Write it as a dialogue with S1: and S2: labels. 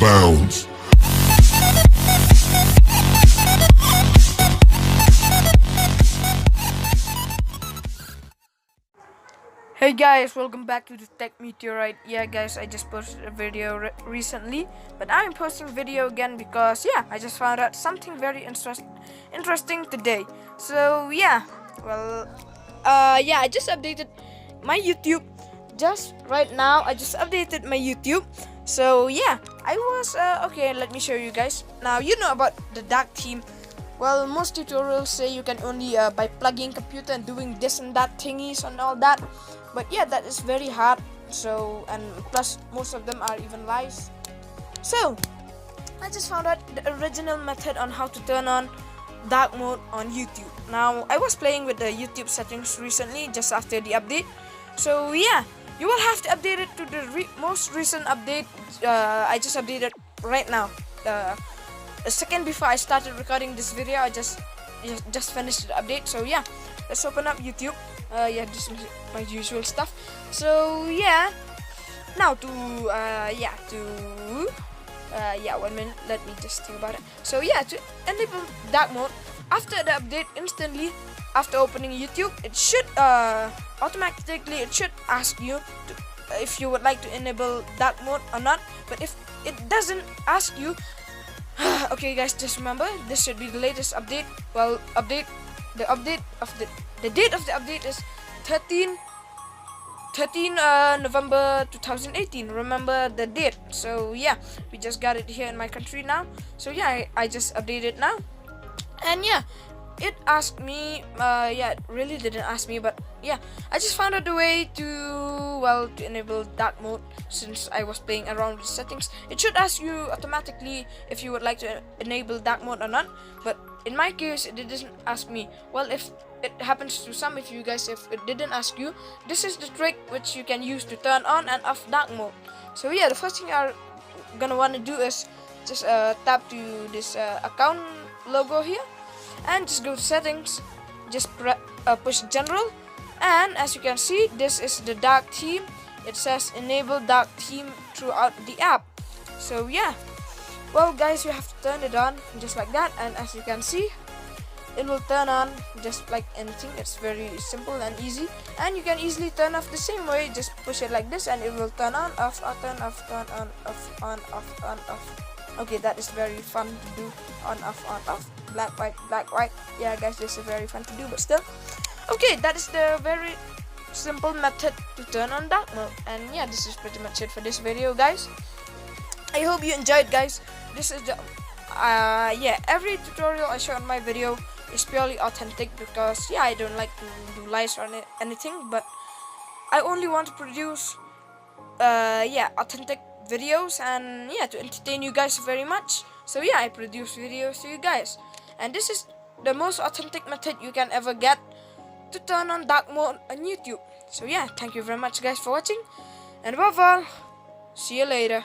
S1: bounds.
S2: Hey guys, welcome back to the Tech Meteorite. Yeah guys, I just posted a video recently, but I'm posting video again because I just found out something very interesting today. So I just updated my YouTube just right now. I just updated my YouTube. So I was okay, let me show you guys. Now you know about the dark theme. Well, most tutorials say you can only by plugging computer and doing this and that thingies and all that. But that is very hard. So, and plus most of them are even lies. So, I just found out the original method on how to turn on dark mode on YouTube. Now, I was playing with the YouTube settings recently just after the update. So, you will have to update it to the most recent update. I just updated right now. A second before I started recording this video, I just finished the update. So let's open up YouTube. This is my usual stuff. So now to 1 minute, let me just think about it. So to enable dark mode after the update, instantly after opening YouTube, it should automatically ask you if you would like to enable dark mode or not. But if it doesn't ask you, okay guys, just remember this should be the latest update. Well, the date of the update is 13 November 2018. Remember the date. So we just got it here in my country now. So I just updated now, and it asked me, it really didn't ask me, but I just found out the way to enable dark mode. Since I was playing around with settings, it should ask you automatically if you would like to enable dark mode or not. But in my case, it didn't ask me. Well, if it happens to some of you guys, if it didn't ask you, this is the trick which you can use to turn on and off dark mode. So the first thing you're gonna want to do is just tap to this account logo here, and just go to settings, just push general, and as you can see, this is the dark theme. It says enable dark theme throughout the app. So well guys, you have to turn it on just like that, and as you can see, it will turn on just like anything. It's very simple and easy, and you can easily turn off the same way. Just push it like this and it will turn on, off, turn off, turn on, off, on, off, on, off. Okay, that is very fun to do. On, off, black, white, black, white. Yeah guys, this is very fun to do, but still. Okay, that is the very simple method to turn on dark mode. And this is pretty much it for this video guys. I hope you enjoyed guys. This is the every tutorial I show in my video is purely authentic because I don't like to do lies or anything, but I only want to produce authentic videos and to entertain you guys very much. So I produce videos to you guys, and this is the most authentic method you can ever get to turn on dark mode on YouTube. So thank you very much guys for watching, and above all, see you later.